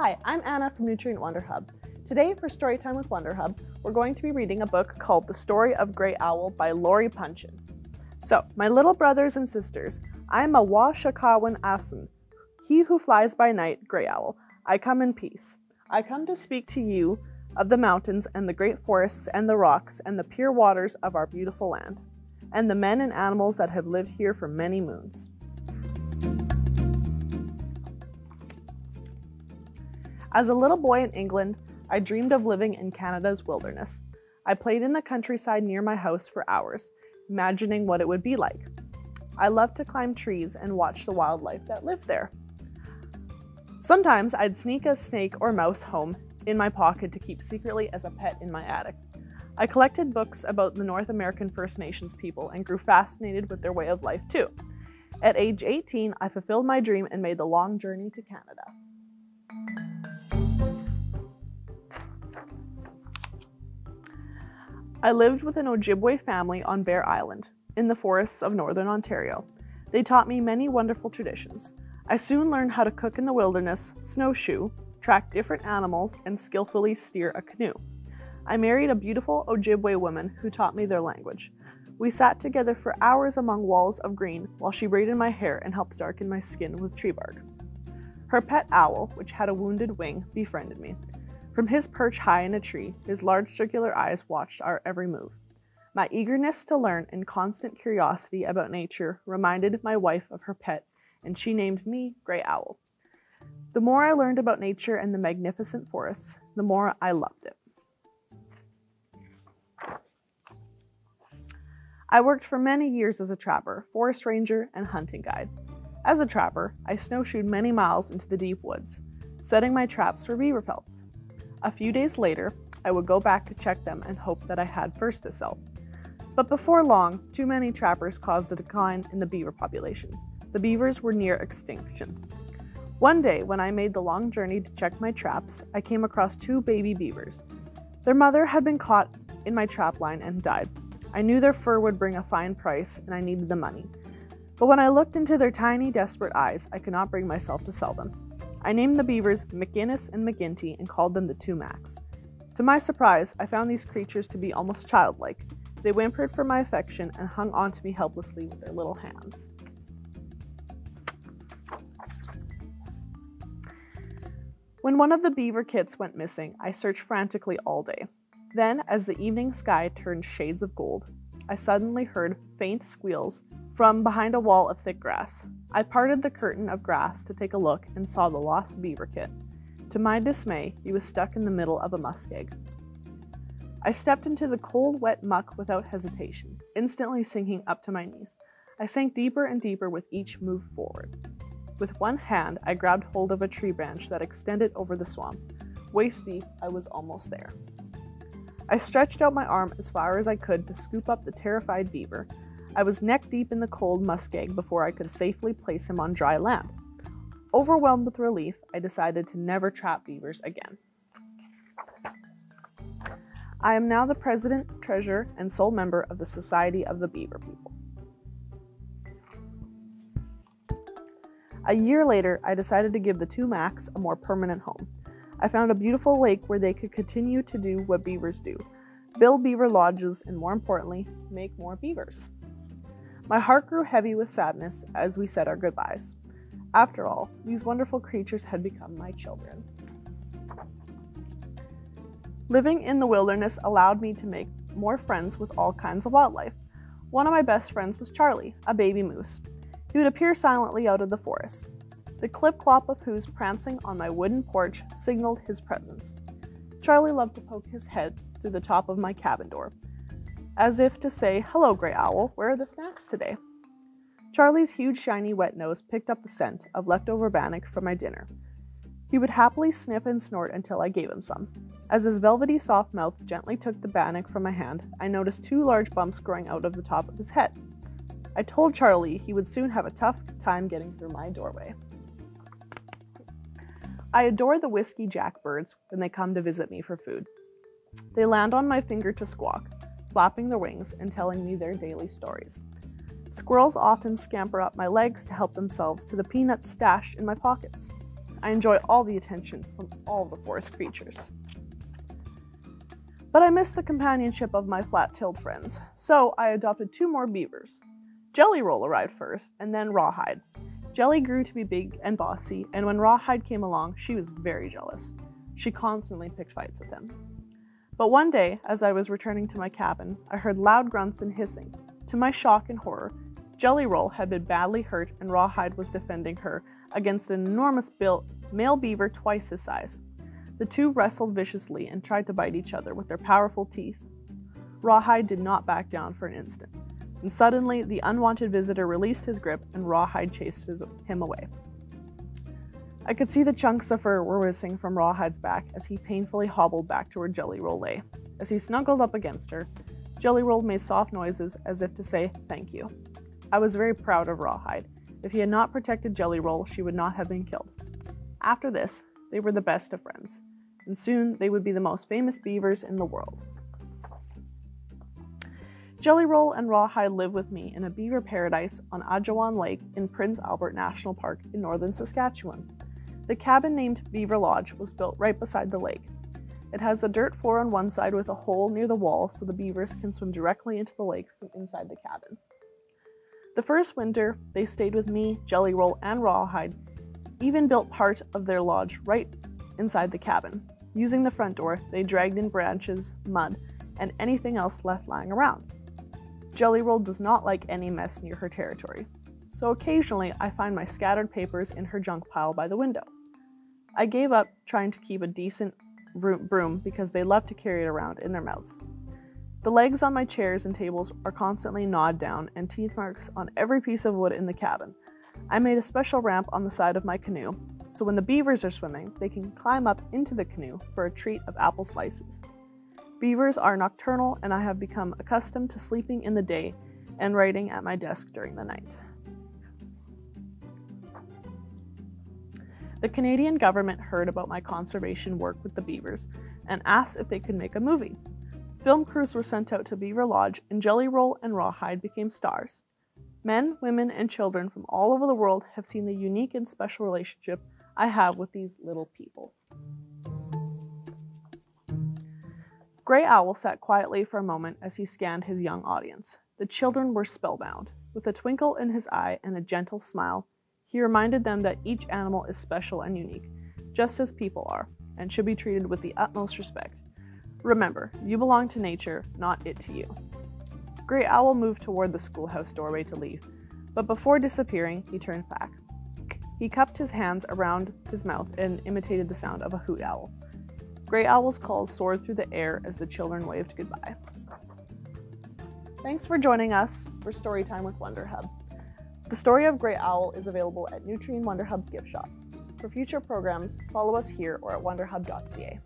Hi, I'm Anna from Nutrien Wonderhub. Today for Storytime with Wonderhub, we're going to be reading a book called The Story of Grey Owl by Punshon. So, my little brothers and sisters, I am a Washakawan Asan, he who flies by night, Grey Owl. I come in peace. I come to speak to you of the mountains and the great forests and the rocks and the pure waters of our beautiful land, and the men and animals that have lived here for many moons. As a little boy in England, I dreamed of living in Canada's wilderness. I played in the countryside near my house for hours, imagining what it would be like. I loved to climb trees and watch the wildlife that lived there. Sometimes I'd sneak a snake or mouse home in my pocket to keep secretly as a pet in my attic. I collected books about the North American First Nations people and grew fascinated with their way of life too. At age 18, I fulfilled my dream and made the long journey to Canada. I lived with an Ojibwe family on Bear Island, in the forests of northern Ontario. They taught me many wonderful traditions. I soon learned how to cook in the wilderness, snowshoe, track different animals, and skillfully steer a canoe. I married a beautiful Ojibwe woman who taught me their language. We sat together for hours among walls of green while she braided my hair and helped darken my skin with tree bark. Her pet owl, which had a wounded wing, befriended me. From his perch high in a tree, his large circular eyes watched our every move. My eagerness to learn and constant curiosity about nature reminded my wife of her pet, and she named me Grey Owl. The more I learned about nature and the magnificent forests, the more I loved it. I worked for many years as a trapper, forest ranger, and hunting guide. As a trapper, I snowshoed many miles into the deep woods, setting my traps for beaver pelts. A few days later, I would go back to check them and hope that I had furs to sell. But before long, too many trappers caused a decline in the beaver population. The beavers were near extinction. One day, when I made the long journey to check my traps, I came across two baby beavers. Their mother had been caught in my trap line and died. I knew their fur would bring a fine price, and I needed the money. But when I looked into their tiny, desperate eyes, I could not bring myself to sell them. I named the beavers McGinnis and McGinty and called them the Two Macs. To my surprise, I found these creatures to be almost childlike. They whimpered for my affection and hung onto me helplessly with their little hands. When one of the beaver kits went missing, I searched frantically all day. Then, as the evening sky turned shades of gold, I suddenly heard faint squeals from behind a wall of thick grass. I parted the curtain of grass to take a look and saw the lost beaver kit. To my dismay, he was stuck in the middle of a muskeg. I stepped into the cold, wet muck without hesitation, instantly sinking up to my knees. I sank deeper and deeper with each move forward. With one hand, I grabbed hold of a tree branch that extended over the swamp. Waist deep, I was almost there. I stretched out my arm as far as I could to scoop up the terrified beaver. I was neck deep in the cold muskeg before I could safely place him on dry land. Overwhelmed with relief, I decided to never trap beavers again. I am now the president, treasurer, and sole member of the Society of the Beaver People. A year later, I decided to give the Two Macs a more permanent home. I found a beautiful lake where they could continue to do what beavers do, build beaver lodges, and more importantly, make more beavers. My heart grew heavy with sadness as we said our goodbyes. After all, these wonderful creatures had become my children. Living in the wilderness allowed me to make more friends with all kinds of wildlife. One of my best friends was Charlie, a baby moose. He would appear silently out of the forest. The clip-clop of hooves prancing on my wooden porch signaled his presence. Charlie loved to poke his head through the top of my cabin door, as if to say, "Hello, Grey Owl, where are the snacks today?" Charlie's huge, shiny, wet nose picked up the scent of leftover bannock from my dinner. He would happily sniff and snort until I gave him some. As his velvety, soft mouth gently took the bannock from my hand, I noticed two large bumps growing out of the top of his head. I told Charlie he would soon have a tough time getting through my doorway. I adore the whiskey jackbirds when they come to visit me for food. They land on my finger to squawk, flapping their wings and telling me their daily stories. Squirrels often scamper up my legs to help themselves to the peanuts stashed in my pockets. I enjoy all the attention from all the forest creatures. But I missed the companionship of my flat-tailed friends, so I adopted 2 more beavers. Jelly Roll arrived first, and then Rawhide. Jelly grew to be big and bossy, and when Rawhide came along, she was very jealous. She constantly picked fights with him. But one day, as I was returning to my cabin, I heard loud grunts and hissing. To my shock and horror, Jelly Roll had been badly hurt, and Rawhide was defending her against an enormous built male beaver twice his size. The 2 wrestled viciously and tried to bite each other with their powerful teeth. Rawhide did not back down for an instant, and suddenly the unwanted visitor released his grip and Rawhide chased him away. I could see the chunks of fur were whizzing from Rawhide's back as he painfully hobbled back to where Jelly Roll lay. As he snuggled up against her, Jelly Roll made soft noises as if to say thank you. I was very proud of Rawhide. If he had not protected Jelly Roll, she would not have been killed. After this, they were the best of friends, and soon they would be the most famous beavers in the world. Jelly Roll and Rawhide live with me in a beaver paradise on Ajawan Lake in Prince Albert National Park in northern Saskatchewan. The cabin named Beaver Lodge was built right beside the lake. It has a dirt floor on one side with a hole near the wall so the beavers can swim directly into the lake from inside the cabin. The first winter, they stayed with me, Jelly Roll, and Rawhide, even built part of their lodge right inside the cabin. Using the front door, they dragged in branches, mud, and anything else left lying around. Jelly Roll does not like any mess near her territory, so occasionally I find my scattered papers in her junk pile by the window. I gave up trying to keep a decent broom because they love to carry it around in their mouths. The legs on my chairs and tables are constantly gnawed down and teeth marks on every piece of wood in the cabin. I made a special ramp on the side of my canoe, so when the beavers are swimming, they can climb up into the canoe for a treat of apple slices. Beavers are nocturnal, and I have become accustomed to sleeping in the day and writing at my desk during the night. The Canadian government heard about my conservation work with the beavers and asked if they could make a movie. Film crews were sent out to Beaver Lodge, and Jelly Roll and Rawhide became stars. Men, women, and children from all over the world have seen the unique and special relationship I have with these little people. Grey Owl sat quietly for a moment as he scanned his young audience. The children were spellbound. With a twinkle in his eye and a gentle smile, he reminded them that each animal is special and unique, just as people are, and should be treated with the utmost respect. Remember, you belong to nature, not it to you. Grey Owl moved toward the schoolhouse doorway to leave, but before disappearing, he turned back. He cupped his hands around his mouth and imitated the sound of a hoot owl. Grey Owl's calls soared through the air as the children waved goodbye. Thanks for joining us for Storytime with Wonderhub. The story of Grey Owl is available at Nutrien Wonderhub's gift shop. For future programs, follow us here or at wonderhub.ca.